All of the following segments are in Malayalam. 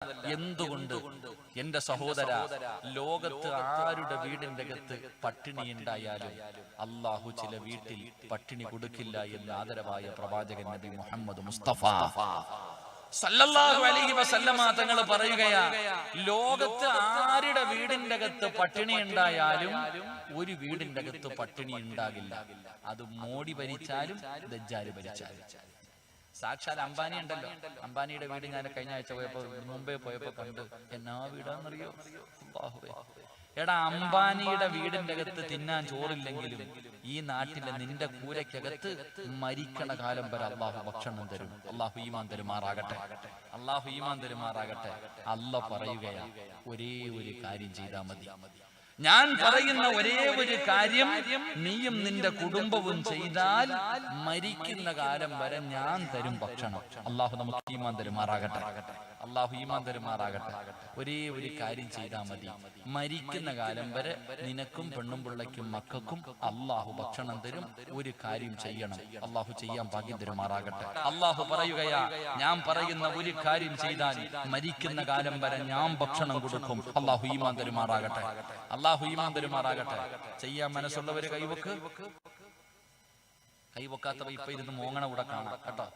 എന്തുകൊണ്ട് എന്റെ സഹോദര, ലോകത്ത് ആരുടെ വീടിന്റെ അകത്ത് പട്ടിണി ഉണ്ടായാലും അള്ളാഹു ചില വീട്ടിൽ പട്ടിണി കൊടുക്കില്ല എന്ന് ആദരവായ പ്രവാചകൻ നബി മുഹമ്മദ് മുസ്തഫ സല്ലല്ലാഹു അലൈഹി വസല്ലമ തങ്ങൾ പറയുകയാ, ലോകത്ത് ആരുടെ വീടിന്റെ അകത്ത് പട്ടിണി ഉണ്ടായാലും ഒരു വീടിന്റെ അകത്ത് പട്ടിണി ഉണ്ടാകില്ല. അത് മോഡി ഭരിച്ചാലും ദജ്ജാല് ഭരിച്ചാലും. സാക്ഷാൽ അംബാനി ഉണ്ടല്ലോ, അംബാനിയുടെ വീട് ഞാൻ കഴിഞ്ഞ ആഴ്ച പോയപ്പോ, മുംബൈ പോയപ്പോ കണ്ട്. എന്നാ വീടാന്നറിയോ? അല്ലാഹുവേ, എടാ, അംബാനിയുടെ വീടിന്റെ അകത്ത് തിന്നാൻ ചോറില്ലെങ്കിലും ഈ നാട്ടിലെ നിന്റെ കൂരയ്ക്കകത്ത് മരിക്കണ കാലം വരെ അള്ളാഹു ഭക്ഷണം തരും. അള്ളാഹു ഈമാൻ തരുമാറാകട്ടെ, അള്ളാഹു ഈമാൻ തരുമാറാകട്ടെ. അല്ലാഹു പറയുകയാ, ഒരേ ഒരു കാര്യം ചെയ്താൽ മതി. ഞാൻ പറയുന്ന ഒരേ ഒരു കാര്യം നീയും നിന്റെ കുടുംബവും ചെയ്താൽ മരിക്കുന്ന കാലം വരെ ഞാൻ തരും ഭക്ഷണം. അള്ളാഹു നമുക്ക് ഈമാൻ തരുമാറാകട്ടെ, അള്ളാഹു ഈമാൻ തരുമാറാകട്ടെ. ഒരേ ഒരു കാര്യം ചെയ്താൽ മതി. മരിക്കുന്ന കാലം വരെ നിനക്കും പെണ്ണും പിള്ളയ്ക്കും മക്കൾക്കും അള്ളാഹു ഭക്ഷണം തരും. ഒരു കാര്യം ചെയ്യണം, അള്ളാഹു ചെയ്യാൻ ഭാഗ്യം തരുമാറാകട്ടെ. അള്ളാഹു പറയുകയാ, ഞാൻ പറയുന്ന ഒരു കാര്യം ചെയ്താൽ മരിക്കുന്ന കാലം വരെ ഞാൻ ഭക്ഷണം കൊടുക്കും. അള്ളാഹു ഈമാൻ തരുമാറാകട്ടെ, അള്ളാഹു ഈമാൻ തരുമാറാകട്ടെ. ചെയ്യാൻ മനസ്സുള്ളവര് കൈവക്ക്. കൈവക്കാത്തവ ഇപ്പൊ ഇരുന്ന് മോങ്ങണ കൂടെ കാണാം കേട്ടോ.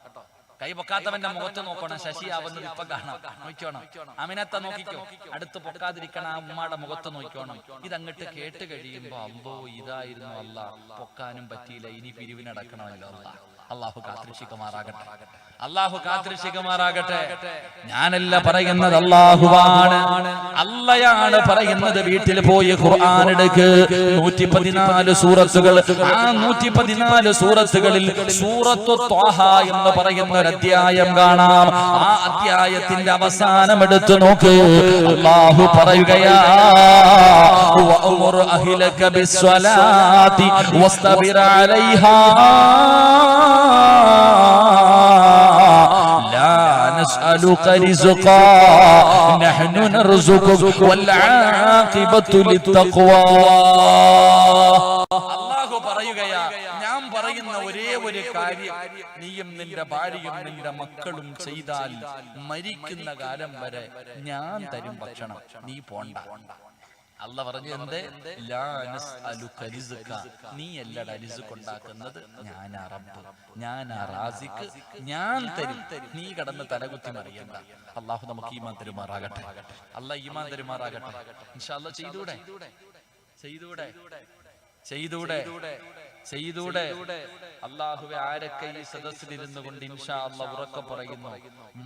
കൈപൊക്കാത്തവന്റെ മുഖത്ത് നോക്കണം, ശശിയാവുന്നത് ഇപ്പൊ കാണാം. നോക്കണം, അമിനത്തെ നോക്കിക്കോ, അടുത്ത് പൊക്കാതിരിക്കണം. ആ ഉമ്മയുടെ മുഖത്ത് നോക്കണം. ഇതങ്ങട്ട് കേട്ട് കഴിയുമ്പോ അല്ലോ ഇതായിരുന്നു അല്ല, പൊക്കാനും പറ്റിയില്ല, ഇനി പിരിവിനടക്കണമല്ലോ. അള്ളാഹു കാത്തിരക്ഷിക്കുമാറാകട്ടെ, അള്ളാഹു കാത്തിരക്ഷിക്കുമാറാകട്ടെ. ഞാനല്ല പറയുന്നത്, അള്ളാഹുവാണ്, അള്ളയാണ് പറയുന്നത്. വീട്ടിൽ പോയി ഖുർആൻ എടുക്ക്. 114 സൂറത്തുകൾ. ആ 114 സൂറത്തുകളിൽ സൂറത്തു ത്വാഹ എന്ന് പറയുന്ന ഒരു അധ്യായം കാണാം. ആ അധ്യായത്തിന്റെ അവസാനം എടുത്തു നോക്ക്. അള്ളാഹു പറയുകയാ, വഅ്മുർ അഹ്ലക ബിസ്സലാത്തി വസ്തബിർ അലൈഹാ نسألك رزقا نحن نرزقك والعاقبة للتقوى. അല്ലാഹു പറയുകയാ, ഞാൻ പറയുന്ന ഒരേ ഒരു കാര്യം നീയും നിന്റെ ഭാര്യയും നിന്റെ മക്കളും ചെയ്താൽ മരിക്കുന്ന കാലം വരെ ഞാൻ തരും ഭക്ഷണം, നീ പോണ്ട. അല്ല പറഞ്ഞു, എന്ത്? നീ അല്ലടാ റിസ്ക് ഉണ്ടാക്കുന്നത്, ഞാനാ റബ്ബ്, ഞാനാ റാസിഖ്, ഞാൻ തരും, നീ കടന്ന് തലകുത്തി മറിയണ്ട. അള്ളാഹു നമുക്ക് ഈമാൻ തരുമാറാകട്ടെ, അല്ലാഹ് ഈമാൻ തരുമാറാകട്ടെ. ഇൻഷാ അല്ലാഹ് ചെയ്തൂടെ, ചെയ്തൂടെ, ചെയ്തൂടെ, ചെയ്തൂടെ. അല്ലാഹുവേ, ആരൊക്കെ ഈ സദസ്സിലിരുന്നു കൊണ്ട് ഇൻഷാ അല്ലാഹ് ഉറക്കെ പറയുന്നു,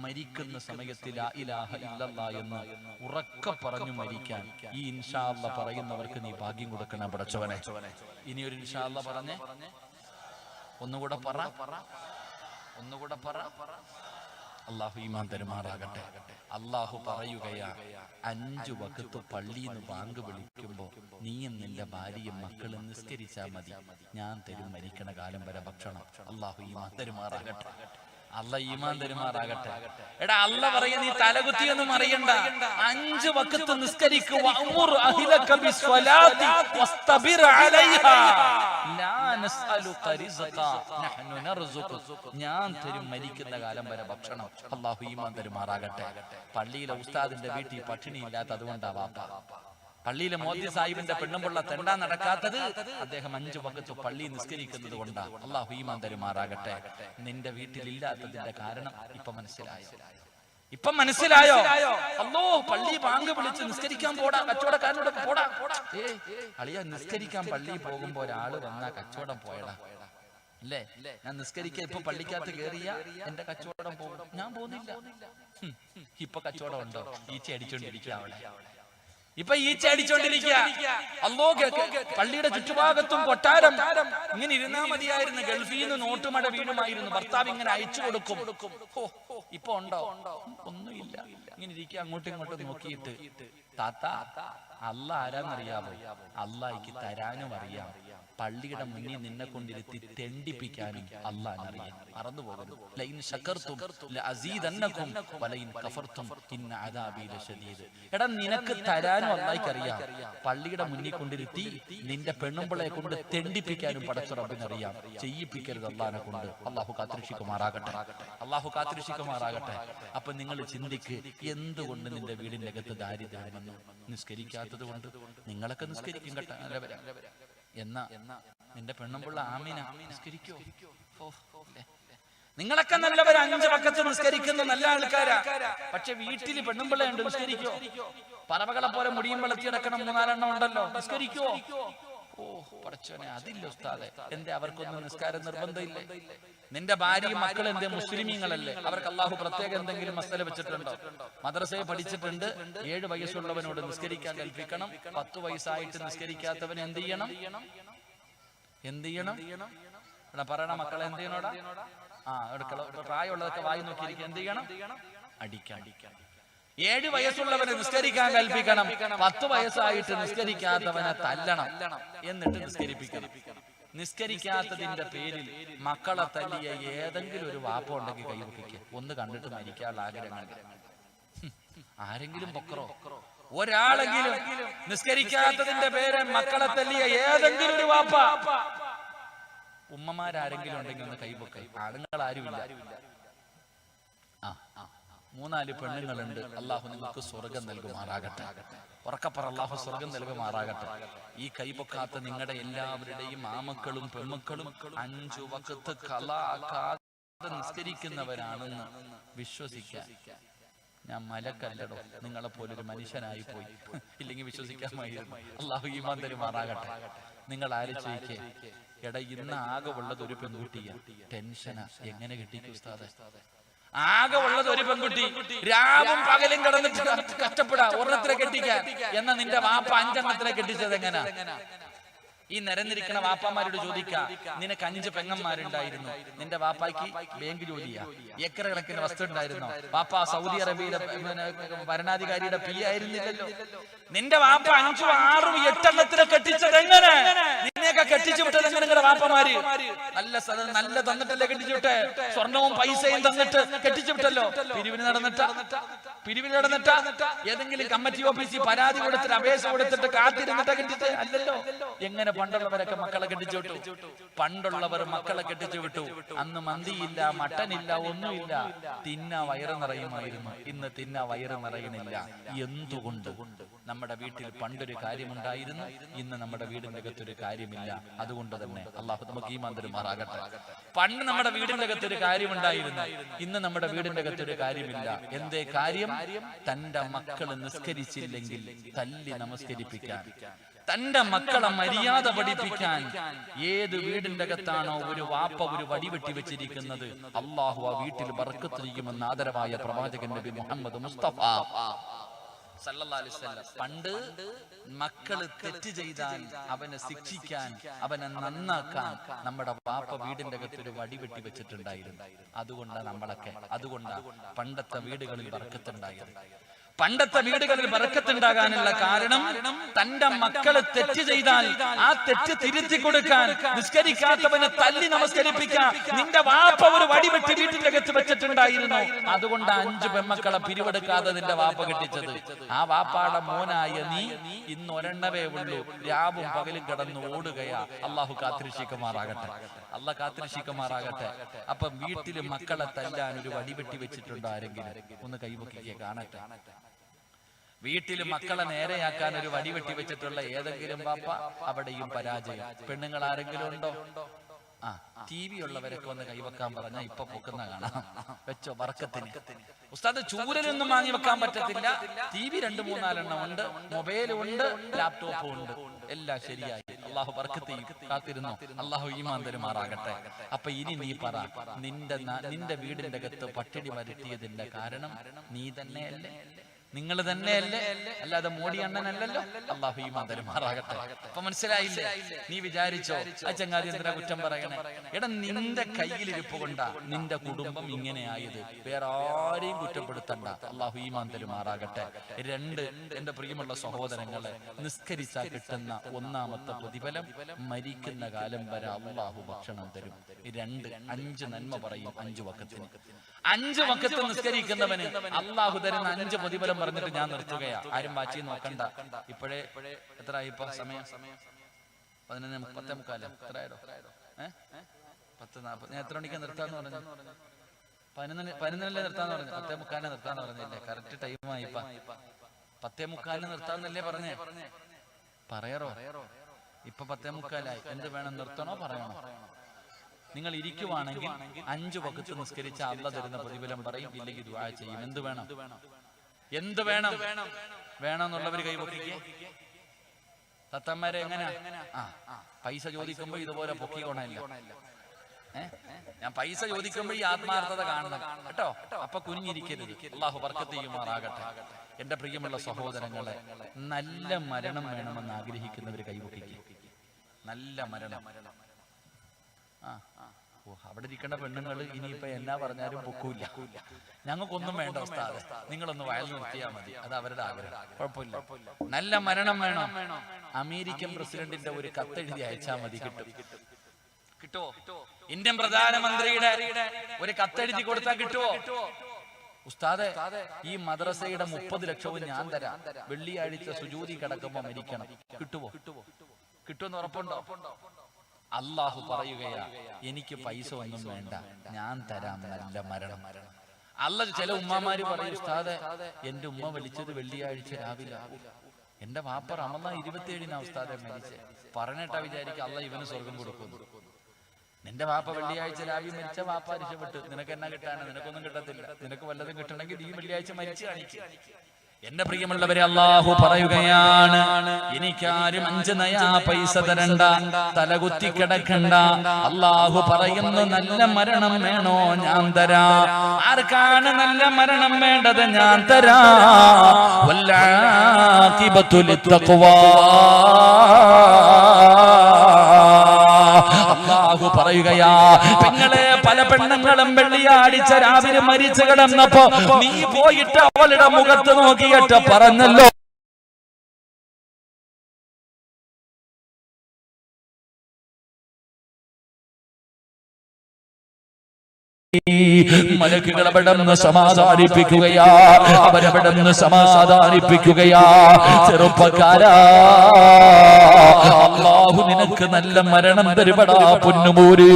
മരിക്കുന്ന സമയത്ത് ലാ ഇലാഹ ഇല്ലല്ലാഹ് എന്ന് ഉറക്കെ പറഞ്ഞു മരിക്കാൻ ഈ ഇൻഷാ അല്ലാഹ് പറയുന്നവർക്ക് നീ ഭാഗ്യം കൊടുക്കണം പടച്ചവനെ. ഇനി ഒരു ഇൻഷാ അല്ലാഹ് പറഞ്ഞേ, ഒന്നുകൂടെ പറ, ഒന്നുകൂടെ പറ. അല്ലാഹു ഈമാൻ തരുമാറാകട്ടെ. അല്ലാഹു പറയുകയാ, 5 വഖത്ത് പള്ളിന്ന് ബാങ്ക് വിളിക്കുമ്പോ നീയും നിന്റെ ഭാര്യയും മക്കളും നിസ്കരിച്ചാ മതി, ഞാൻ തരും മരിക്കണ കാലം വരെ ഭക്ഷണം. അല്ലാഹു ഈമാൻ തരുമാറാകട്ടെ, അല്ലാഹ് ഈമാൻ തരുമാറാകട്ടെ. എടാ, അല്ലാഹ് പറയാ, നീ തലകുത്തിയൊന്നും അറിയണ്ട, 5 വഖത്ത് നിസ്കരിക്കുക. വഅ്മുർ അഹ്ലക ബിസ്സലാത്തി വസ്തബിർ അലൈഹാ ലാ നസ്അലുക റിസ്ഖാ നഹ്നു നർസുഖുക. ഞാൻ തരും മരിക്കുന്ന കാലം വരെ ഭക്ഷണം. അല്ലാഹു ഈമാൻ തരുമാറാകട്ടെ. പള്ളിയിലെ ഉസ്താദിന്റെ വീട്ടിൽ പട്ടിണി ഇല്ലാത്ത അതുകൊണ്ടാ വാപ്പ. പള്ളിയിലെ മോദി സാഹിബിന്റെ പെണ്ണുമ്പുള്ള തെണ്ടാ നടക്കാത്തത് അദ്ദേഹം 5 വഖത്ത് പള്ളി നിസ്കരിക്കുന്നത് കൊണ്ടാ. അല്ലാഹു ഈമാൻ തരുമാറാകട്ടെ. നിന്റെ വീട്ടിലില്ലാത്തതിന്റെ കാരണം ഇപ്പൊ മനസ്സിലായോ? ഇപ്പൊ മനസ്സിലായോ? അല്ലോ, പള്ളി ബാങ്ക് വിളിച്ച് നിസ്കരിക്കാൻ പോടാ, കച്ചവടക്കാരനോട് പോടാ. അളിയ, നിസ്കരിക്കാൻ പള്ളി പോകുമ്പോ ഒരാള് വന്നാ കച്ചവടം പോയടാ അല്ലേ? ഞാൻ നിസ്കരിക്കാൻ ഇപ്പൊ പള്ളിക്കകത്ത് കേറിയ എന്റെ കച്ചവടം പോകും. ഞാൻ പോകുന്നില്ല. ഇപ്പൊ കച്ചവടം ഉണ്ടോ? ഈച്ച അടിച്ചോണ്ടിരിക്കുക അവിടെ. ഇപ്പൊ ഈച്ച അടിച്ചോണ്ടിരിക്കുക. അല്ലോ, പള്ളിയുടെ ചുറ്റുഭാഗത്തും കൊട്ടാരം. ഇങ്ങനെ ഇരുന്നാ മതിയായിരുന്നു. ഗൾഫിൽ നിന്ന് നോട്ടുമഴ വീഴുമായിരുന്നു. ഭർത്താവ് ഇങ്ങനെ അയച്ചു കൊടുക്കും. ഇപ്പൊ ഉണ്ടോ? ഒന്നുമില്ല. ഇങ്ങനെ ഇരിക്കുക, അങ്ങോട്ടും ഇങ്ങോട്ടും നോക്കിയിട്ട്. താത്ത, അല്ല ആരാന്നറിയാമോ? അള്ളാഹിക്ക് തരാനും അറിയാം, പള്ളിയുടെ മുന്നിൽ നിന്നെ കൊണ്ടിരുത്തി തെണ്ടിപ്പിക്കാനും അള്ളാഹിനറിയാം. മറന്നു പോകരുത്. ലൈൻ ശകർതും ലഅസീദന്നകും വലൈൻ കഫർതും ഇന്ന അദാബി ലശദീദ്. എടാ, നിനക്ക് തരാനും അള്ളാഹിക്ക് അറിയാം, പള്ളിയുടെ മുന്നിൽ കൊണ്ടിരുത്തി നിന്റെ പെണ്ണുമ്പിളയെ കൊണ്ട് തെണ്ടിപ്പിക്കാനും പടച്ച റബ്ബിനറിയാം. ചെയ്യിപ്പിക്കരുത് അള്ളാഹിനെ കൊണ്ട്. അള്ളാഹു കാത്തിരക്ഷിക്കുമാറാകട്ടെ, അള്ളാഹു കാത്തിരക്ഷിക്കുമാറാകട്ടെ. അപ്പൊ നിങ്ങൾ ചിന്തിക്ക്, എന്തുകൊണ്ട് നിന്റെ വീടിന്റെ അകത്ത് ദാരിദ്ര്യം വന്നു? നിസ്കരിക്കാത്തത് കൊണ്ട്. നിങ്ങളൊക്കെ നിസ്കരിക്കും കേട്ടോ, നല്ലവരാ. എന്നാ നിന്റെ പെണ്ണുമ്പുള്ള ആമിന നിസ്കരിക്കോ? നിങ്ങളൊക്കെ നല്ലവർ, 5 വഖത്ത് നിസ്കരിക്കുന്ന നല്ല ആൾക്കാരാ. പക്ഷെ വീട്ടിൽ പെണ്ണുമ്പിള്ളയുണ്ട്, നിസ്കരിക്കോ? പറവകളെ പോലെ മുടിയും വെളുത്തി കിടക്കണം 3-4 എണ്ണം ഉണ്ടല്ലോ, നിസ്കരിക്കോ? ഓ പടച്ചോനെ, അതില്ല ഉസ്താദെ. എന്തേ അവർക്കൊന്നും നിസ്കാരം നിർബന്ധമില്ലേ? നിന്റെ ഭാര്യയും മക്കളും എന്തേ മുസ്ലിമീങ്ങളല്ലേ? അവർക്ക് അള്ളാഹു പ്രത്യേകം എന്തെങ്കിലും മസല വെച്ചിട്ടുണ്ടോ? മദ്രസയെ പഠിച്ചിട്ടുണ്ട്, 7 വയസ്സുള്ളവനോട് നിസ്കരിക്കാൻ കൽപ്പിക്കണം. 10 വയസ്സായിട്ട് നിസ്കരിക്കാത്തവൻ എന്ത് ചെയ്യണം? പറയണ മക്കളെ എന്ത് ചെയ്യണോടാ? പ്രായമുള്ളതൊക്കെ വായി നോക്കിയിരിക്കും. എന്ത് ചെയ്യണം? അടിക്കാൻ. 7 വയസ്സുള്ളവനെ നിസ്കരിക്കാൻ കൽപ്പിക്കണം, 10 വയസ്സായിട്ട് നിസ്കരിക്കാത്തവനെ തല്ലണം, എന്നിട്ട് നിസ്കരിപ്പിക്കണം. നിസ്കരിക്കാത്തതിന്റെ പേരിൽ മക്കളെ തല്ലിയ ഏതെങ്കിലും ഒരു വാപ്പ ഉണ്ടെങ്കിൽ കൈവപ്പിക്കുക. ഒന്ന് കണ്ടിട്ട് മരിക്കാനുള്ള ആഗ്രഹങ്ങൾ. ആരെങ്കിലും പൊക്കറോ? ഒരാളെങ്കിലും നിസ്കരിക്കാത്തതിന്റെ പേര് മക്കളെ തല്ലിയ ഏതെങ്കിലും ഒരു വാപ്പ, ഉമ്മമാരാരെങ്കിലും ഉണ്ടെങ്കിൽ ഒന്ന് കൈവക്ക. ആണുങ്ങൾ ആരുമില്ല. 3-4 പെണ്ണുങ്ങളുണ്ട്. അള്ളാഹു നിങ്ങൾക്ക് സ്വർഗം നൽകുമാറാകട്ടെ. ഉറക്കപ്പറ, അള്ളാഹു സ്വർഗം നൽകുമാറാകട്ടെ. ഈ കൈപൊക്കാത്ത നിങ്ങളുടെ എല്ലാവരുടെയും ആമക്കളും പെൺമക്കളും 5 വഖത്ത് ഖളാഅക്കാതെ നിസ്കരിക്കുന്നവരാണെന്ന് വിശ്വസിക്കാൻ ഞാൻ മലക്കല്ലടോ, നിങ്ങളെ പോലൊരു മനുഷ്യനായി പോയി. ഇല്ലെങ്കിൽ വിശ്വസിക്കാമായിരുന്നു. അള്ളാഹു ഈമാൻ തരുമാറാകട്ടെ. നിങ്ങൾ ആലോചിക്കേ, എടാ ഇന്ന് ആകെ ഉള്ളത് ഒരു പെൺകുട്ടിയാ. ടെൻഷനാ, എങ്ങനെ കിട്ടിക്കും ഉസ്താദേ? ആകെ ഉള്ളത് ഒരു പെൺകുട്ടി, രാവും പകലും കിടന്നിട്ട് കഷ്ടപ്പെടാ ഒരെണ്ണത്തിനെ കെട്ടിക്കാൻ. എന്നാ നിന്റെ വാപ്പ 5 എണ്ണത്തിനെ കെട്ടിച്ചത് എങ്ങനാ? ഈ നിരന്നിരിക്കണ വാപ്പാമാരോട് ചോദിക്കാ, നിനക്ക് 5 പെങ്ങന്മാരുണ്ടായിരുന്നു, നിന്റെ വാപ്പായ്ക്ക് ബാങ്ക് ജോലിയാ, ഏക്കർ കണക്കിന് വസ്തു ഉണ്ടായിരുന്നു, വാപ്പ സൗദി അറേബ്യയിലെ ഭരണാധികാരിയുടെ പി ആയിരുന്നില്ലല്ലോ. നിന്റെ വാപ്പ 5, 6, 8 എണ്ണത്തിനെ കെട്ടിച്ചത് എങ്ങനെ? നിന്നെയൊക്കെ കെട്ടിച്ചു വിട്ടത് എങ്ങനെ? നിങ്ങളുടെ വാപ്പമാര് നല്ല തന്നിട്ടല്ലേ കെട്ടിച്ചു വിട്ടെ? സ്വർണവും പൈസയും തന്നിട്ട് കെട്ടിച്ചു വിട്ടല്ലോ. പിരിവിന് നടന്നിട്ട ഏതെങ്കിലും കമ്മിറ്റി ഓഫീസിൽ പരാതി കൊടുത്തിട്ട് അപേക്ഷ കൊടുത്തിട്ട് കാത്തിരുന്നിട്ട് കെട്ടിച്ച് അല്ലല്ലോ. എങ്ങനെ പണ്ടുള്ളവരൊക്കെ മക്കളെ കെട്ടിച്ചു വിട്ടു? പണ്ടുള്ളവർ മക്കളെ കെട്ടിച്ചു വിട്ടു. അന്ന് മന്തിയില്ല, മട്ടനില്ല, ഒന്നുമില്ല. തിന്ന വയറ് നിറയുമായിരുന്നു. ഇന്ന് തിന്ന വയറ് നിറയണില്ല. എന്തുകൊണ്ട്? നമ്മുടെ വീട്ടിൽ പണ്ടൊരു കാര്യമുണ്ടായിരുന്നു, ഇന്ന് നമ്മുടെ വീടിന്റെ അകത്തൊരു കാര്യമില്ല. അതുകൊണ്ട് തന്നെ അള്ളാഹു നമുക്ക് ഈമാൻ തരുമാറാകട്ടെ. പണ്ട് നമ്മുടെ വീടിന്റെ അകത്തൊരു കാര്യമുണ്ടായിരുന്നു, ഇന്ന് നമ്മുടെ വീടിന്റെ അകത്തൊരു കാര്യമില്ല. എന്തേ കാര്യം? തന്റെ മക്കൾ നിസ്കരിച്ചില്ലെങ്കിൽ തല്ലി നമസ്കരിപ്പിക്കാൻ, തന്റെ മക്കളെ മര്യാദ പഠിപ്പിക്കാൻ ഏത് വീടിന്റെ അകത്താണോ ഒരു വാപ്പ ഒരു വടിവെട്ടി വെച്ചിരിക്കുന്നത്, അള്ളാഹു ആ വീട്ടിൽ ബർക്കത്ത് ചെയ്യുമെന്ന് ആദരവായ പ്രവാചകൻ നബി മുഹമ്മദ് മുസ്തഫ സല്ലല്ലാഹു അലൈഹി വസല്ലം. പണ്ട് മക്കള് തെറ്റ് ചെയ്താൽ അവനെ ശിക്ഷിക്കാൻ, അവനെ നന്നാക്കാൻ നമ്മുടെ വാപ്പ വീടിന്റെ അകത്ത് ഒരു വടിവെട്ടി വെച്ചിട്ടുണ്ടായിരുന്നു. അതുകൊണ്ടാണ് പണ്ടത്തെ വീടുകളിൽ ബർക്കത്തുണ്ടായത്. പണ്ടത്തെ വീടുകളിൽ ബർക്കത്തുണ്ടാകാനുള്ള കാരണം, തന്റെ മക്കള് തെറ്റ് ചെയ്താൽ ആ തെറ്റ് തിരുത്തി കൊടുക്കാൻ, നിസ്കരിക്കാത്തവനെ തല്ലി നമസ്കരിപ്പിക്കാൻ നിന്റെ വാപ്പ ഒരു വടിവെട്ടി വീട്ടിന്റെ അകത്ത് വെച്ചിട്ടുണ്ടായിരുന്നു. അതുകൊണ്ട് 5 പെൺമക്കളെ പിരിവെടുക്കാതെ നിന്റെ വാപ്പ കെട്ടിച്ചത്. ആ വാപ്പാടെ മോനായ നീ ഇന്ന് ഒരെണ്ണവേ ഉള്ളൂ, രാവും പകലും കിടന്ന് ഓടുകയാ. അള്ളാഹു കാത്തിരക്ഷിക്കുമാറാകട്ടെ, അള്ളാഹ് കാത്തിരക്ഷിക്കുമാറാകട്ടെ. അപ്പൊ വീട്ടില് മക്കളെ തല്ലാൻ ഒരു വടിവെട്ടി വെച്ചിട്ടുണ്ടോ ആരെങ്കിലും? ഒന്ന് കൈവക്കിക്കുക, കാണട്ടെ. വീട്ടിൽ മക്കളെ നേരെയാക്കാൻ ഒരു വടിവെട്ടി വെച്ചിട്ടുള്ള ഏതെങ്കിലും വാപ്പ, അവിടെയും പരാജയം. പെണ്ണുങ്ങൾ ആരെങ്കിലും ഉണ്ടോ? TV ഉള്ളവരൊക്കെ ഒന്ന് കൈവെക്കാൻ പറഞ്ഞാൽ ഇപ്പൊ പൊക്കുന്ന കാണാം. വെച്ചോ ബർക്കത്തിന്. ഉസ്താദ് ചൂരലൊന്നും വാങ്ങി വെക്കാൻ പറ്റത്തില്ല. TV 2-3-4 എണ്ണം ഉണ്ട്, മൊബൈലും ഉണ്ട്, ലാപ്ടോപ്പും ഉണ്ട്, എല്ലാം ശരിയായി. അള്ളാഹു ബർക്കത്ത് ചെയ്യും. കാത്തിരുന്നോ? അള്ളാഹു ഈമാൻ തരുമാറാകട്ടെ. അപ്പൊ ഇനി നീ പറ, നിന്റെ വീടിന്റെ അകത്ത് പട്ടിണി വരുത്തിയതിന്റെ കാരണം നീ തന്നെയല്ലേ? നിങ്ങൾ തന്നെയല്ലേ, അല്ലാതെ മോഡി അണ്ണനല്ലല്ലോ. അല്ലാഹു ഈമാൻ തരുമാറാകട്ടെ. അപ്പൊ മനസ്സിലായില്ലേ? നീ വിചാരിച്ചോ ആ ചങ്ങാതി എന്തിനാ കുറ്റം പറയണേ? എടാ നിന്റെ കയ്യിലിരിപ്പ് കൊണ്ടാ നിന്റെ കുടുംബം ഇങ്ങനെ ആയത്. വേറെ ആരെയും കുറ്റപ്പെടുത്തണ്ട. അല്ലാഹു ഈമാൻ തരുമാറാകട്ടെ. 2, എന്റെ പ്രിയമുള്ള സഹോദരങ്ങളെ, നിസ്കരിച്ചാൽ കിട്ടുന്ന ഒന്നാമത്തെ പ്രതിഫലം മരിക്കുന്ന കാലം വരെ അല്ലാഹു ഭക്ഷണം തരും. 2, 5 നന്മ പറയും 5 വഖത്തിന്. 5 വഖത്ത് നിസ്കരിക്കുന്നവന് അല്ലാഹു തരുന്ന 5 പ്രതിഫലം പറഞ്ഞിട്ട് ഞാൻ നിർത്തുകയാ. ആരും വാച്ചി നോക്കണ്ട. ഇപ്പോഴേ എത്ര ആയി ഇപ്പൊ സമയം? 11:45. എത്രയായോ? 10:40. ഞാൻ എത്ര മണിക്ക് നിർത്താന്ന് പറഞ്ഞു? 11:11 നിർത്താന്ന് പറഞ്ഞു. 10:45 നിർത്താന്ന് പറഞ്ഞില്ലേ? കറക്റ്റ് ടൈമായി. ഇപ്പൊ 10:45 നിർത്താന്നല്ലേ പറഞ്ഞേ? പറയറോ? ഇപ്പൊ 10:45. എന്ത് വേണം? നിർത്തണോ പറയണോ? നിങ്ങൾ ഇരിക്കുവാണെങ്കിൽ 5 വഖത്ത് നിസ്കരിച്ച അല്ലാഹു തരുന്ന പ്രതിഫലം പറയും. ഇല്ലെങ്കിൽ ദുആ ചെയ്യും. എന്ത് വേണം? എന്ത് വേണം? വേണമെന്നുള്ളവർ കൈപൊക്കിക്കേ. തത്തന്മാരെ എങ്ങനെ പൈസ ചോദിക്കുമ്പോ ഇതുപോലെ പൊക്കിക്കോണല്ലോ. ഞാൻ പൈസ ചോദിക്കുമ്പോ ഈ ആത്മാർത്ഥത കാണണം കേട്ടോ. അപ്പൊ കുനിഞ്ഞിരിക്കരുത്. അല്ലാഹു ബർക്കത്ത് ചെയ്യുമാറാകട്ടെ. എന്റെ പ്രിയമുള്ള സഹോദരങ്ങളെ, നല്ല മരണം വേണമെന്ന് ആഗ്രഹിക്കുന്നവർ കൈപൊക്കിക്കേ. നല്ല മരണം. അവിടെ ഇരിക്കേണ്ട പെണ്ണുങ്ങൾ ഇനിയിപ്പോ എന്നാ പറഞ്ഞാലും പൊക്കൂല്ല. ഞങ്ങൾക്കൊന്നും വേണ്ട ഉസ്താദേ, നിങ്ങളൊന്ന് വയൽ നിർത്തിയാൽ മതി. അത് അവരുടെ ആഗ്രഹം, കുഴപ്പമില്ല. നല്ല മരണം വേണം. അമേരിക്കൻ പ്രസിഡന്റിന്റെ ഒരു കത്തെഴുതി അയച്ചാൽ മതി. കിട്ടുമോ? ഇന്ത്യൻ പ്രധാനമന്ത്രിയുടെ ഒരു കത്തെഴുതി കൊടുത്താൽ കിട്ടുമോ? ഉസ്താദേ, ഈ മദ്രസയുടെ 30 ലക്ഷവും ഞാൻ തരാം. വെള്ളിയാഴ്ച സുജൂദി കിടക്കുമ്പോ മരിക്കണം. കിട്ടുമോ? കിട്ടുമെന്ന് ഉറപ്പുണ്ടോ? അല്ലാഹു പറയുകയാ, എനിക്ക് പൈസ ഒന്നും വേണ്ട, ഞാൻ തരാം നല്ല മരണം. ചില ഉമ്മമാര് പറയും, ഉസ്താദേ എന്റെ ഉമ്മ വിളിച്ചത് വെള്ളിയാഴ്ച രാവിലെ, എന്റെ വാപ്പ റമദാൻ 27 ഉസ്താദെ മരിച്ചേ. പറഞ്ഞിട്ടാ വിചാരിക്കും അല്ലാഹ് ഇവന് സ്വർഗം കൊടുക്കുന്നു. നിന്റെ വാപ്പ വെള്ളിയാഴ്ച രാവിലെ മരിച്ച വാപ്പ രക്ഷപ്പെട്ടു. നിനക്ക് എന്നാ കിട്ടാനാ? നിനക്കൊന്നും കിട്ടത്തില്ല. നിനക്ക് വല്ലതും കിട്ടണമെങ്കിൽ ഈ വെള്ളിയാഴ്ച മരിച്ചു കാണിച്ചു. എന്റെ പ്രിയമുള്ളവരെ, അല്ലാഹു പറയുകയാണ്, എനിക്കാരും 5 നയാ പൈസ തരണ്ട, തലകുത്തി കിടക്കണ്ട. അല്ലാഹു പറയുന്നു, നല്ല മരണം വേണോ? ഞാൻ തരാം. ആർക്കാണ് നല്ല മരണം വേണ്ടത്? ഞാൻ തരാം. വല്ലാഖിബത്തു ലിത്തഖ്വാ. അല്ലാഹു പറയുകയാ, പെങ്ങളെ, പല പെണ്ണുങ്ങളും വെള്ളിയാഴ്ച രാവിലെ മരിച്ചു കിടന്നപ്പോ നീ പോയിട്ട് അവളുടെ മുഖത്ത് നോക്കിയിട്ട് പറഞ്ഞല്ലോ, മലക്കുകൾ അവിടെന്ന് സമാധാനിപ്പിക്കുകയാ. അവരവിടെന്ന് സമാധാനിപ്പിക്കുകയാ. ചെറുപ്പക്കാരാ, അല്ലാഹു നിനക്ക് നല്ല മരണം തരുമടാ പൊന്നുമോര്.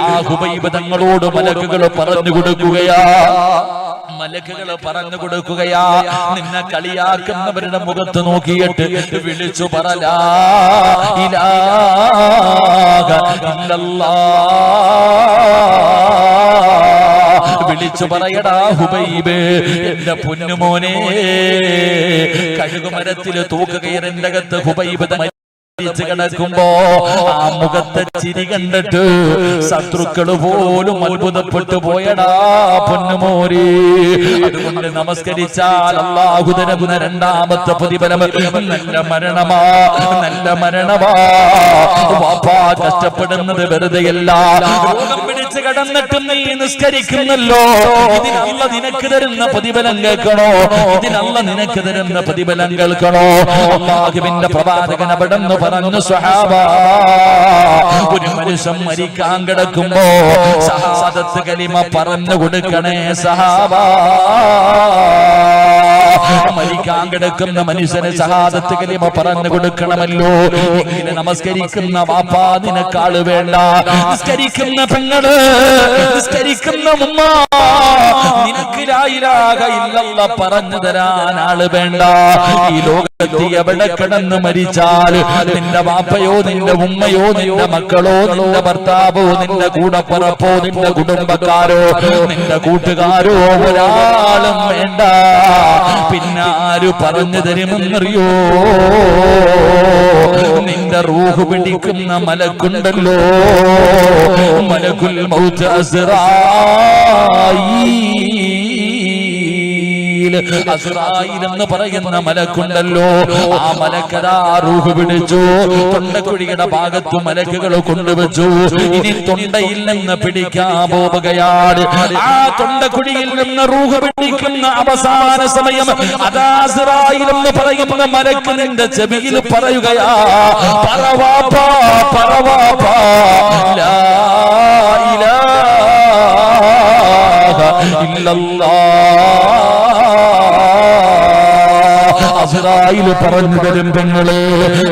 ആ ഹുബൈബ് തങ്ങളോട് മലക്കുകൾ പറഞ്ഞു കൊടുക്കുകയാ. മലക്കുകൾ പറഞ്ഞു കൊടുക്കുകയാ, നിന്നെ കളിയാക്കുന്നവരുടെ മുഖത്ത് നോക്കിയിട്ട് വിളിച്ചു പറലാ ഇലാഹ ഇല്ലല്ലാഹ്. വിളിച്ചു പറയടാ ഹുബൈബ്, എന്റെ പൊന്നുമോനെ. കഴുകുമരത്തിൽ തൂക്കുകയറിന്റെ അകത്ത് ഹുബൈബ് കിടക്കുമ്പോ ആ മുഖത്തെ ചിരി കണ്ടിട്ട് ശത്രുക്കള് പോലും അത്ഭുതപ്പെട്ടു പോയടാ പൊന്നുമോരി. അതുകൊണ്ട് നമസ്കരിച്ചാൽ അല്ലാഹു തരുന്ന 2ാമത്തെ പ്രതിഫലം നല്ല മരണമാ. നല്ല മരണമാ. വാപ്പാ കഷ്ടപ്പെടുന്നത് വെറുതെയല്ല. രോഗം പിടിച്ച് കിടന്നിട്ട് നീ നിസ്കരിക്കുന്നല്ലോ. ഇതിനല്ല നിനക്ക് തരുന്ന പ്രതിഫലം കേൾക്കണോ? ഇതിനല്ല നിനക്ക് തരുന്ന പ്രതിഫലം കേൾക്കണോ? അല്ലാഹുവിന്റെ പ്രവാചകൻ അവിടെന്ന് പറഞ്ഞു, സ്വഹാബ, ഒരു മനുഷ്യൻ മരിക്കാൻ കിടക്കുമ്പോ ഷഹാദത്ത് കലിമ പറഞ്ഞു കൊടുക്കണേ സഹാബ. മരിക്കാൻ കിടക്കുന്ന മനുഷ്യന് ഷഹാദത്ത് കലിമ പറഞ്ഞു കൊടുക്കണമല്ലോ. ഇങ്ങനെ നമസ്കരിക്കുന്ന വാപ്പാ നിനക്കാള് വേണ്ട. നിസ്കരിക്കുന്ന പെങ്ങള്, നിസ്കരിക്കുന്ന ഉമ്മ, നിനക്ക് ലാ ഇലാഹ ഇല്ലല്ലാഹ് പറഞ്ഞു തരാൻ ആള് വേണ്ട. ഈ ലോകത്ത് എവിടെ കിടന്ന് മരിച്ചാൽ നിന്റെ വാപ്പയോ നിന്റെ ഉമ്മയോ നിന്റെ മക്കളോ നിന്റെ ഭർത്താവോ നിന്റെ കൂടപ്പുറപ്പോ നിന്റെ കുടുംബക്കാരോ നിന്റെ കൂട്ടുകാരോ ഒരാളും വേണ്ട. പിന്നെ ആര് പറഞ്ഞു തരുമെന്നറിയോ? നിന്റെ റൂഹ് പിടിക്കുന്ന മലക്കുണ്ടല്ലോ, മലക്കുൽ മൗത്ത് അസ്റായീൽ. അസ്റായിൽ എന്ന് പറയുന്ന മലക്കുണ്ടല്ലോ, ആ മലക്കതാ റൂഹ് പിടിച്ചു. തൊണ്ടക്കുഴിയുടെ ഭാഗത്ത് മലക്കുകൾ കൊണ്ടുവച്ചു. ഇനി തൊണ്ടയിൽ നിന്ന് പിടിക്കാൻ പോവുകയാണ്. ആ തൊണ്ടക്കുഴിയിൽ നിന്ന് റൂഹ് പിടിക്കുന്ന അവസാന സമയം അതാ അസ്റായിൽ എന്ന് പറയുന്ന മലക്ക് നിന്റെ ചെവിയിൽ പറയുകയാ, പറവാപ്പാ പറവാപ്പാ ലാ ഇലാഹ ഇല്ലല്ലാഹ്. അസ്റായിൽ പറഞ്ഞു തരും പെങ്ങളെ,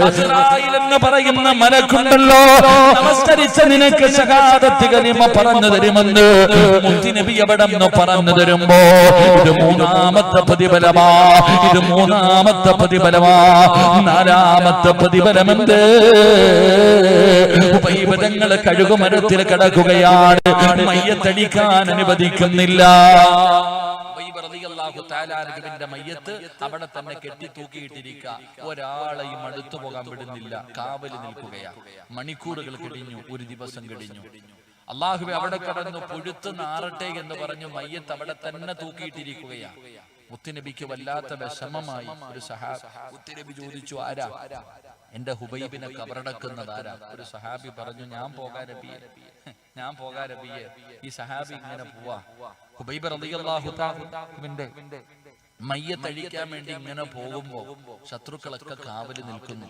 അസ്റായിൽ എന്ന് പറയുന്ന മലക്കുണ്ടല്ലോ, നമസ്കരിച്ച നിനക്ക് ശഹാദത്ത് കലിമ പറഞ്ഞു തരുമെന്ന് മുത്തുനബി അവിടെ നിന്ന് പറഞ്ഞു തരുമ്പോ ഇത് മൂന്നാമത്തെ പ്രതിഫലമാ, ഇത് മൂന്നാമത്തെ പ്രതിഫലമാ. നാലാമത്തെ പ്രതിഫലമെന്ത്? ഉപൈബദങ്ങള് കഴുകുമരത്തിൽ കിടക്കുകയാണ്, മയ്യത്തടിക്കാൻ അനുവദിക്കുന്നില്ല. മയ്യത്ത് അവിടെ തന്നെ കെട്ടി തൂക്കിയിട്ടിരിക്കുക, ഒരാളെയും അടുത്തു പോകാൻ വിടുന്നില്ല, കാവല് നിൽക്കുകയാ. മണിക്കൂറുകൾ കഴിഞ്ഞു, ഒരു ദിവസം കഴിഞ്ഞു. അള്ളാഹുവേ അവിടെ കടന്നു പുഴുത്ത് നാറട്ടെ എന്ന് പറഞ്ഞു മയ്യത്ത് അവിടെ തന്നെ തൂക്കിയിട്ടിരിക്കുകയാ. മുത്തുനബിക്ക് വല്ലാത്ത വിഷമമായി. ഒരു സഹാബി മുത്തുനബി ചോദിച്ചു, ആരാ? എന്റെ ഹുബൈബിനെ കബറടക്കുന്നതാരാ? ഒരു സഹാബി പറഞ്ഞു, ഞാൻ പോകാൻ നബിയെ, ഞാൻ പോകാൻ നബിയെ. ഈ സഹാബി ഇങ്ങനെ പോവാ. ഹുബൈബ് റളിയല്ലാഹു തആല മയ്യത്തഴിക്കാൻ വേണ്ടി ഇങ്ങനെ പോകുമ്പോ ശത്രുക്കളൊക്കെ കാവല് നിൽക്കുന്നു,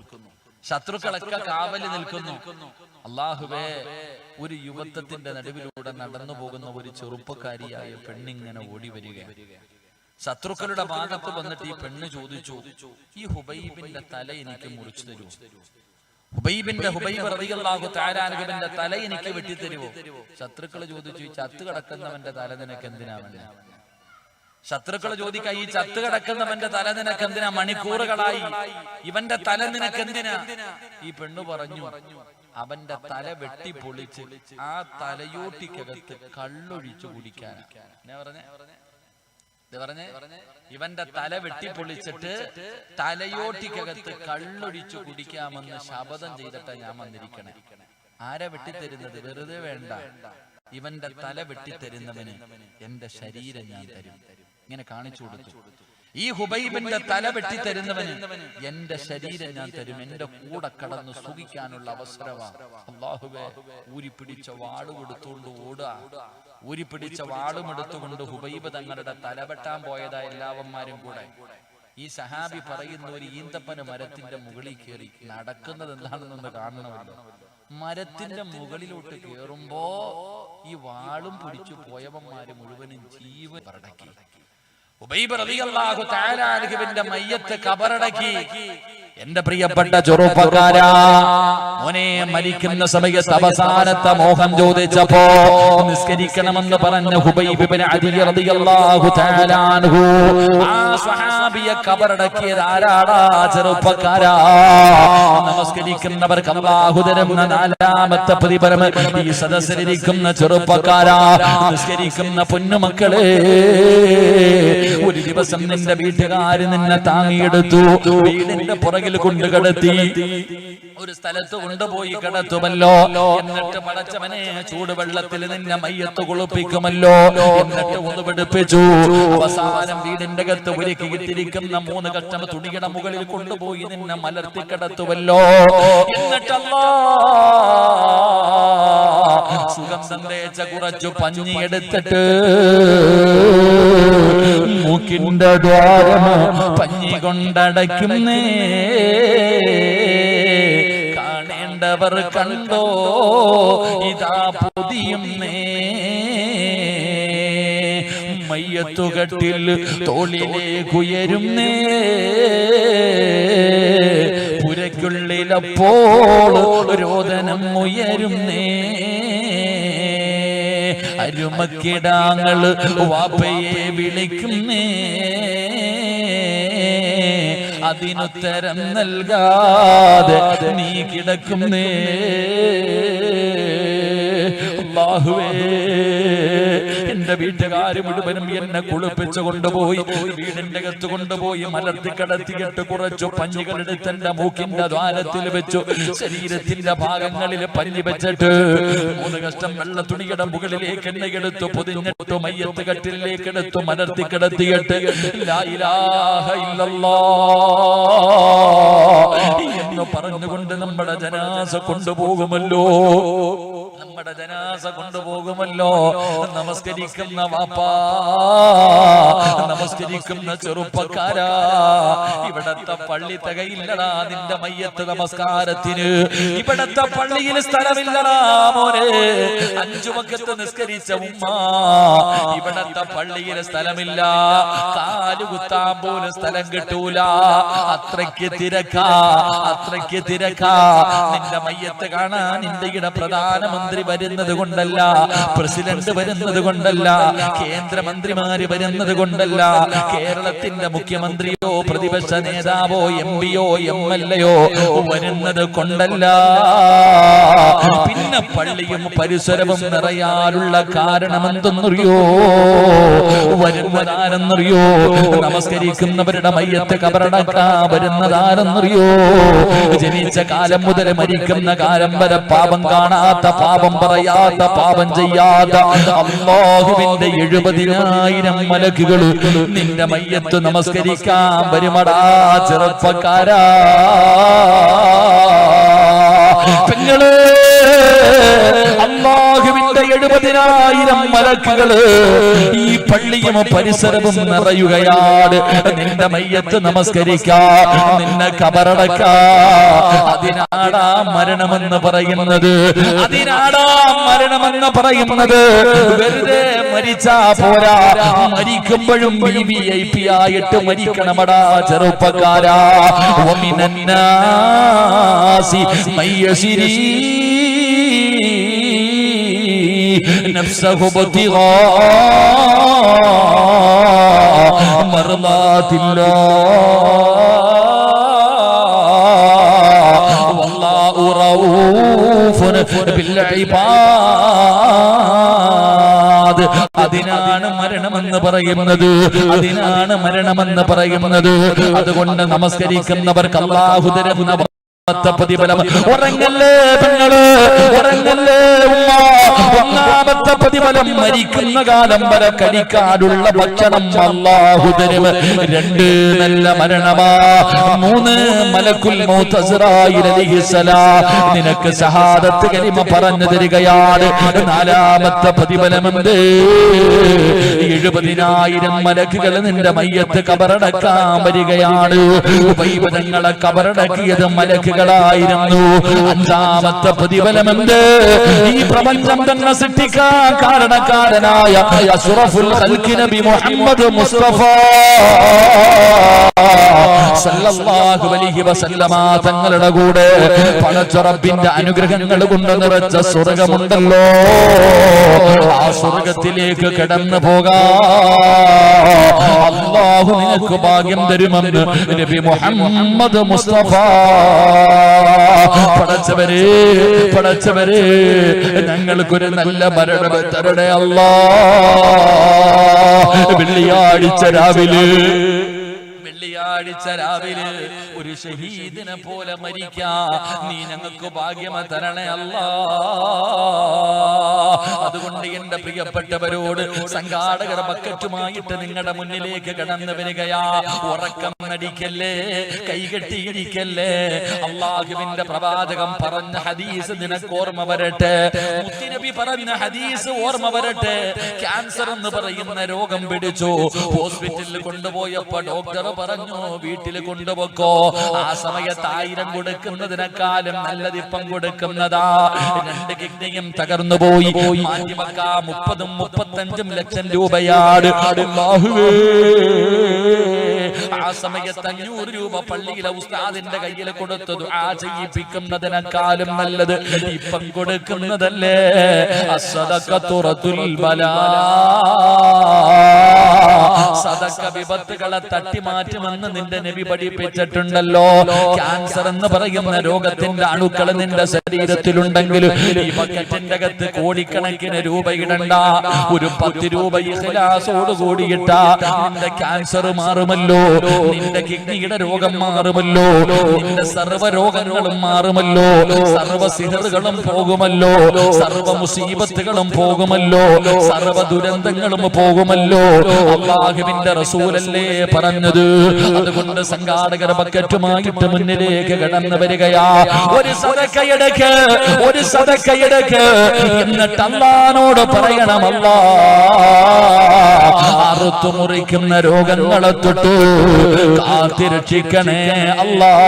ശത്രുക്കളൊക്കെ കാവല് നിൽക്കുന്നു. അല്ലാഹുവേ, ഒരു യുവത്വത്തിന്റെ നടുവിലൂടെ നടന്നു പോകുന്ന ഒരു ചെറുപ്പക്കാരിയായ പെണ്ണിങ്ങനെ ഓടി വരികയാണ്. ശത്രുക്കളുടെ ഭാഗത്ത് വന്നിട്ട് ഈ പെണ്ണ് ചോദിച്ചു, ഈ ഹുബൈബിന്റെ തല എനിക്ക് മുറിച്ചു തരൂ? ഹുബൈബ് റളിയല്ലാഹു തആല അൻഹുവിന്റെ തല എനിക്ക് വെട്ടിത്തരുവോ? ശത്രുക്കൾ ചോദിച്ചു, ഈ ചത്ത് കിടക്കുന്നവന്റെ തല നിനക്ക് എന്തിനാണ്? ശത്രുക്കൾ ചോദിക്ക, ഈ ചത്ത് കിടക്കുന്നവന്റെ തല നിനക്ക് എന്തിനാ? മണിക്കൂറുകളായി ഇവന്റെ തല നിനക്ക് എന്തിനാ? ഈ പെണ്ണ് പറഞ്ഞു, അവന്റെ തല വെട്ടിപ്പൊളിച്ച് ആ തലയോട്ടിക്കകത്ത് കള്ളൊഴിച്ചു കുടിക്കാനാ. ഇവന്റെ തല വെട്ടിപ്പൊളിച്ചിട്ട് തലയോട്ടിക്കകത്ത് കള്ളൊഴിച്ചു കുടിക്കാമെന്ന് ശപഥം ചെയ്തിട്ടാ ഞാൻ വന്നിരിക്കണേ. ആരാ വെട്ടിത്തരുന്നത്? വെറുതെ വേണ്ട, ഇവന്റെ തല വെട്ടിത്തരുന്നവന് എന്റെ ശരീരം ഞാൻ തരും. ഇങ്ങനെ കാണിച്ചു കൊടുത്തു. ഈ ഹുബൈബിന്റെ തല വെട്ടിത്തരുന്നവന് എന്റെ ശരീരം ഞാൻ തരും, എന്റെ കൂടെ കടന്ന് സുഖിക്കാനുള്ള അവസരമാണ്. അല്ലാഹുവേ, ഊരിപ്പിടിച്ച വാള് കൊടുത്തുകൊണ്ട് ഓടുക, ഊരിപ്പിടിച്ച വാളും എടുത്തുകൊണ്ട് ഹുബൈബ് തങ്ങളുടെ തല വെട്ടാൻ പോയതാ എല്ലാവന്മാരും കൂടെ. ഈ സഹാബി പറയുന്ന, ഒരു ഈന്തപ്പന മരത്തിന്റെ മുകളിൽ കയറി നടക്കുന്നത് എന്താണെന്നൊന്ന് കാണണമല്ലോ. മരത്തിന്റെ മുകളിലോട്ട് കയറുമ്പോ ഈ വാളും പിടിച്ചു പോയവന്മാര് മുഴുവനും ജീവൻ പറടക്കി. ഹുബൈബ് റളിയല്ലാഹു തആല അൻഹുവിന്റെ മയ്യത്ത് കബറടക്കി. എന്റെ പ്രിയപ്പെട്ട ചെറുപ്പക്കാരാ, മോനെ, മരിക്കുന്ന സമയത്ത് അവസാനത്തെ മോഹം ചോദിച്ചപ്പോ നിസ്കരിക്കണമെന്ന് പറഞ്ഞ ഹുബൈബ് ഇബ്നു അദി റളിയല്ലാഹു തആല അൻഹു ആ സ്വഹാബിയെ കബറടക്കിയത് ആരാടാ? ചെറുപ്പക്കാരാ, നമസ്കരിക്കുന്നവർക്ക് അല്ലാഹു തരുന്ന നാലാമത്തെ പ്രതിഫലം. ഈ സദസ്സിലിരിക്കുന്ന ചെറുപ്പക്കാരാ, നിസ്കരിക്കുന്ന പൊന്നുമക്കളെ, ഒരു ദിവസം നിന്റെ വീട്ടുകാര് നിന്നെ താങ്ങിയെടുത്തു, വീടിന്റെ പുറകിൽ കൊണ്ട് കിടത്തി, ഒരു സ്ഥലത്ത് കൊണ്ടുപോയി കിടത്തുമല്ലോ. എന്നിട്ട് പടച്ചവനെ, ചൂടുവെള്ളത്തിൽ നിന്നെ മയ്യത്ത് കുളിപ്പിക്കുമല്ലോ. എന്നിട്ട് ഉതുവെടുപ്പിച്ചു. അവസാനം വീടിന്റെ അകത്ത് ഒരുക്കിയിട്ടിരിക്കുന്ന 3 കഷ്ണം തുണിയുടെ മുകളിൽ കൊണ്ടുപോയി നിന്നെ മലർത്തി കിടത്തുമല്ലോ. എന്നിട്ട് സുഗന്ധം തേച്ച കുറച്ചു പഞ്ഞി എടുത്തിട്ട് മൂക്കിന്റെ ദ്വാരം പഞ്ഞി കൊണ്ടടയ്ക്കുന്നേ, കാണേണ്ടവർ കണ്ടോ ഇതാ പൊതിയുന്നേ. മയ്യത്തുകട്ടിൽ തോളിലേക്കുയരുന്നേ, പുരയ്ക്കുള്ളിലപ്പോൾ രോദനം ഉയരുന്നേ. അരുമക്കിടാങ്ങള് വാപ്പയെ വിളിക്കുന്നേ, അതിനുത്തരം നൽകാതെ നീ കിടക്കുന്നേ. അല്ലാഹുവേ എന്റെ വീട്ടുകാര് മുഴുവനും എന്നെ കുളിപ്പിച്ചു കൊണ്ടുപോയി വീടിന്റെ അകത്ത് കൊണ്ടുപോയി മലർത്തി കടത്തിയിട്ട് കുറച്ചു പഞ്ഞികൾ എടുത്ത് എന്റെ മൂക്കിന്റെ ദ്വാരത്തിൽ വെച്ചു ശരീരത്തിന്റെ ഭാഗങ്ങളിൽ പഞ്ഞി വെച്ചിട്ട് 3 കഷ്ടം വെള്ള തുണിയുടെ മുകളിലേക്ക് എണ്ണയെടുത്തു പൊതിഞ്ഞിട്ടു മയ്യത്ത് കട്ടിലേക്ക് എടുത്തു മലർത്തി കിടത്തിയിട്ട് ലാ ഇലാഹ ഇല്ലല്ലാഹ് എന്ന് പറഞ്ഞുകൊണ്ട് നമ്മുടെ ജനാസ കൊണ്ടുപോകുമല്ലോ നമസ്കരിക്കുന്ന വാപ്പാ, നമസ്കരിക്കുന്ന ചെറുപ്പക്കാരാ, ഇവിടത്തെ പള്ളി തികയില്ലടാ നിന്റെ മയ്യത്ത് നമസ്കാരത്തിന്. ഇവിടത്തെ പള്ളിയിൽ സ്ഥലമില്ലടാ മോനെ. 5 വഖത്ത് നിസ്കരിച്ച ഉമ്മ, ഇവിടത്തെ പള്ളിയിൽ സ്ഥലമില്ല. കാല് കുത്താൻ പോലും സ്ഥലം കിട്ടൂല. അത്രയ്ക്ക് തിരക്കാ. നിന്റെ മയ്യത്ത് കാണാൻ ഇന്ത്യയുടെ പ്രധാനമന്ത്രി വരുന്നത് കൊണ്ടല്ല, പ്രസിഡന്റ് വരുന്നത് കൊണ്ടല്ല, കേന്ദ്രമന്ത്രിമാര് വരുന്നത് കൊണ്ടല്ല, കേരളത്തിന്റെ മുഖ്യമന്ത്രിയോ പ്രതിപക്ഷ നേതാവോ എംപിയോ MLAയോ വരുന്നത് കൊണ്ടല്ല. പിന്നെ പള്ളിയും പരിസരവും നിറയാനുള്ള കാരണം എന്തെന്നറിയോ? വരുന്നതാരെന്നറിയോ? നമസ്കരിക്കുന്നവരുടെ മയ്യത്ത് കബറടക്കാൻ വരുന്നതാരെന്നറിയോ? ജനിച്ച കാലം മുതൽ മരിക്കുന്ന കാലം വരെ പാപം കാണാത്ത, പാപം പറയാത്ത, പാപം ചെയ്യാത്ത അല്ലാഹുവിന്റെ 70,000 മലക്കുകൾ നിന്റെ മയ്യത്ത് നമസ്കരിക്കാൻ വരുമടാ ചെറുപ്പക്കാരാ. പെങ്ങളെ, അല്ലാഹുവിന്റെ 70,000 മലക്കുകള് ഈ പള്ളിയും പരിസരവും നിറയുകയാണ്. നിന്റെ മയ്യത്ത് നമസ്കരിക്കാൻ, നിന്നെ കബറടക്കാൻ. അതിനാടാ മരണമെന്ന് പറയുന്നത്. വെറുതെ മരിച്ചാ പോരാ, മരിക്കുമ്പോഴും VIP ആയിട്ട് മരിക്കണമടാ ചെറുപ്പക്കാരാ. വമിനന്നാസി മയ്യസിരി നഫ്സഹു ബതിഗാ മർളാത്തില്ലാഹ് വല്ലാഹു റഊഫുൻ ബിൽ ഇബാദ്. അതിനാണ് മരണമെന്ന് പറയുന്നത്. അതുകൊണ്ട് നമസ്കരിക്കുന്നവർക്ക് അല്ലാഹു തരുന്ന പ്രതിഫലം. ഉറങ്ങല്ലേ പെങ്ങള്, ഉറങ്ങല്ലേ ഉമ്മ. ഒന്നാമത്തെ പ്രതിഫലം മരിക്കുന്ന കാലം വരെ കഴിക്കാനുള്ള ഭക്ഷണം അല്ലാഹു തരും. 2 നല്ല മരണമാ. 3 മലക്കുൽ മൗത്ത് അസ്റായീൽ അലൈഹിസ്സലാം നിനക്ക് ഷഹാദത്ത് കലിമ പറഞ്ഞു തരികയാണ്. 4ാമത്തെ പ്രതിഫലമെന്ത്? 70,000 മലക്കുകൾ നിന്റെ മയ്യത്ത് കബറടക്കാൻ വരികയാണ്. വൈബദങ്ങളെ കബറടക്കിയത് മലക്കുകളായിരുന്നു. 5ാമത്തെ പ്രതിഫലമെന്ത്? ഈ പ്രപഞ്ചം തന്നെ സൃഷ്ടിക്കാൻ കാരണക്കാരനായ അഷ്റഫുൽ ഖൽഖി നബി മുഹമ്മദ് മുസ്തഫ സല്ലല്ലാഹു അലൈഹി വസല്ലമ തങ്ങളുടെ കൂടെ പടച്ച റബ്ബിന്റെ അനുഗ്രഹങ്ങൾ കൊണ്ട് നിറച്ച സ്വർഗ്ഗമുണ്ടല്ലോ. ആ സ്വർഗ്ഗത്തിലേക്ക് കടന്നു പോകാൻ അല്ലാഹു നിനക്ക് ഭാഗ്യം തരുമെന്ന് നബി മുഹമ്മദ് മുസ്തഫ. പടച്ചവരെ ഞങ്ങൾക്കൊരു നല്ല മരണം തരണേ അല്ലാഹ്. വെള്ളിയാഴ്ച രാവിലെ ഒരു ഷഹീദിനെ പോലെ മരിക്കാൻ നീ ഞങ്ങൾക്ക് ഭാഗ്യം തരണേ അല്ലാഹ്. അതുകൊണ്ട് എന്റെ പ്രിയപ്പെട്ടവരോട് സംഘാടകർ ബക്കറ്റുമായിട്ട് നിങ്ങളുടെ മുന്നിലേക്ക് കടന്നു വരികയാ. ഉറക്കം നടിക്കല്ലേ, കൈകെട്ടിയിരിക്കല്ലേ. അല്ലാഹുവിന്റെ പ്രവാചകം പറഞ്ഞ ഹദീസ് നിനക്ക് ഓർമ്മ വരട്ടെ. മുത്തുനബി പറഞ്ഞ ഹദീസ് ഓർമ്മ വരട്ടെ. ക്യാൻസർ എന്ന് പറയുന്ന രോഗം പിടിച്ചു. ഹോസ്പിറ്റലിൽ കൊണ്ടുപോയപ്പോ ഡോക്ടർ പറഞ്ഞു വീട്ടിൽ കൊണ്ടുപോക്കോ. ആ സമയത്ത് 1000 കൊടുക്കുന്നതിനേക്കാളും നല്ലത് ഇപ്പം കൊടുക്കുന്നതാ. 2 കിഡ്നിയും തകർന്നു പോയി. മാറ്റിവെക്കാം 30-35 ലക്ഷം രൂപയാണ്. ആ സമയത്ത് 500 രൂപ പള്ളിയിലെ ഉസ്താദിന്റെ കയ്യിൽ കൊടുത്ത് ദുആ ചെയ്യിപ്പിക്കുന്നതിനേക്കാളും നല്ലത് ഇപ്പം കൊടുക്കുന്നതല്ലേ. അസ്സദഖത്തു റത്തുൽ ബലാ. സദഖ വിപത്തുകളെ തട്ടിമാറ്റുമെന്ന് നിന്റെ നബി പഠിപ്പിച്ചിട്ടുണ്ടല്ലോ. ക്യാൻസർ എന്ന് പറയുന്ന രോഗത്തിന്റെ അണുക്കൾ നിന്റെ ശരീരത്തിലുണ്ടെങ്കിൽ ഈ ബക്കറ്റിന്റെ അകത്ത് കോടിക്കണക്കിന് രൂപ ഇടണ്ട, ഒരു 10 രൂപ ഇഖ്ലാസോട് കൂടിയിട്ട നിന്റെ ക്യാൻസർ മാറുമല്ലോ, നിന്റെ കിഡ്നിയുടെ രോഗം മാറുമല്ലോ, നിന്റെ സർവ്വ രോഗങ്ങളും മാറുമല്ലോ, സർവ്വ സിഹറുകളും പോകുമല്ലോ, സർവ്വ മുസീബത്തുകളും പോകുമല്ലോ, സർവ്വ ദുരന്തങ്ങളും പോകുമല്ലോ. അല്ലാഹുവിന്റെ റസൂലല്ലേ പറഞ്ഞത്. അതുകൊണ്ട് സംഘാടകർ ബക്കറ്റുമായിട്ട് മുന്നിലേക്ക് കടന്നു വരികയാ. ഒരു സദഖയെടുക്ക്, ഒരു സദഖയെടുക്ക്, എന്നിട്ട് അല്ലാഹുവോട് പറയണം, അല്ലാഹ് അറുത്തു മുറിക്കുന്ന രോഗങ്ങളെ തൊട്ട് കാത്തിരക്ഷിക്കണേ അല്ലാഹ്.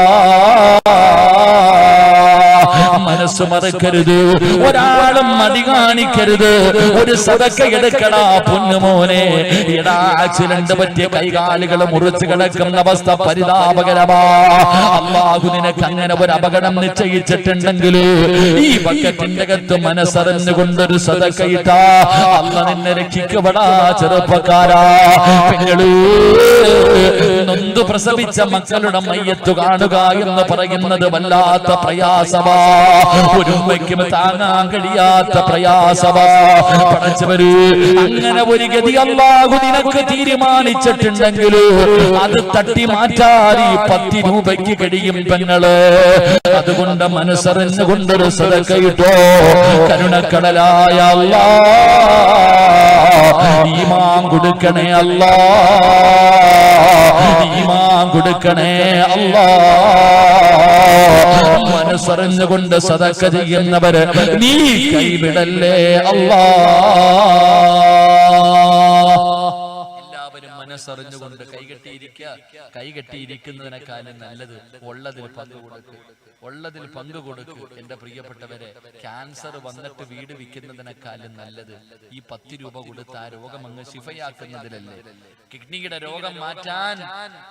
മനസ്സ് മറക്കരുത്, ഒരാളും മടി കാണിക്കരുത്. ഒരു സദഖ എടുക്കടാ പൊന്നുമോനെ. എടാ, ആക്സിഡന്റ് പറ്റിയ കൈകാലുകൾ മുറിച്ച് കിടക്കുന്ന അവസ്ഥ പരിതാപകരമാ. അല്ലാഹു നിനക്ക് അങ്ങനെ ഒരു അപകടം നിശ്ചയിച്ചിട്ടുണ്ടെങ്കിൽ ഈ ബക്കറ്റിന്റെ അകത്ത് മനസ്സറിഞ്ഞുകൊണ്ടൊരു സദഖ ഇട്ടാ അല്ലാഹ് നിന്നെ രക്ഷിക്കപ്പെടാ. ചെറുപ്പക്കാരാ, പെങ്ങള്, നൊന്തു പ്രസവിച്ച മക്കളുടെ മയ്യത്ത് കാണുക എന്ന് പറയുന്നത് വല്ലാത്ത പ്രയാസമാ. ഒരു ഉമ്മയ്ക്കും താങ്ങാൻ കഴിയാത്ത പ്രയാസമാ. പടച്ചവര്, അങ്ങനെ ഒരു ഗതി അല്ലാഹു നിനക്ക് തീരുമാനിച്ചിട്ടുണ്ടെങ്കിൽ അത് തട്ടി മാറ്റാൻ ഈ 10 രൂപയ്ക്ക് കഴിയും പെങ്ങള്. അതുകൊണ്ട് മനസ്സറിഞ്ഞുകൊണ്ടൊരു സദഖ ഇട്ടോ. കരുണക്കടലായ അല്ലാഹ് ഈമാൻ കൊടുക്കണേ അല്ലാഹ്, ഈമാൻ കൊടുക്കണേ അല്ലാഹ്. മനസ്സറിഞ്ഞുകൊണ്ട് സദഖ ചെയ്യുന്നവര് നീ കൈവിടല്ലേ അല്ലാഹ്. എല്ലാവരും മനസ്സറിഞ്ഞുകൊണ്ട് കൈകെട്ടിയിരിക്കുന്നതിനേക്കാളും നല്ലത് ഉള്ളതിൽ പങ്കുകൊടുക്കുക, ഉള്ളതിൽ പങ്കുകൊടുക്കുക. എന്റെ പ്രിയപ്പെട്ടവരെ, ക്യാൻസർ വന്നിട്ട് വീട് വിൽക്കുന്നതിനേക്കാളും നല്ലത് ഈ 10 രൂപ കൊടുത്ത് ആ രോഗം അങ്ങ് ശിഫയാക്കുന്നതിലല്ലേ. കിഡ്നിയുടെ രോഗം മാറ്റാൻ,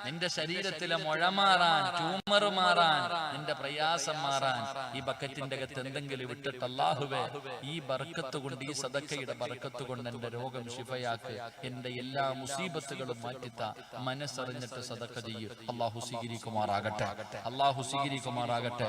നിന്റെ ശരീരത്തിലെ മുഴ മാറാൻ, ട്യൂമർ മാറാൻ, നിന്റെ പ്രയാസം മാറാൻ ഈ ബക്കറ്റിന്റെ അകത്ത് എന്തെങ്കിലും വിട്ടിട്ട് അല്ലാഹുവേ ഈ ബർക്കത്ത് കൊണ്ട്, ഈ സദഖയുടെ ബർക്കത്ത് കൊണ്ട് എന്റെ രോഗം ശിഫയാക്ക്, എന്റെ എല്ലാ മുസീബത്തുകളും മാറ്റിത്ത. മനസ്സറിഞ്ഞിട്ട് സദഖ ചെയ്യൂ. അല്ലാഹു സ്വീകരിക്കുമാറാകട്ടെ, അല്ലാഹു സ്വീകരിക്കുമാറാകട്ടെ.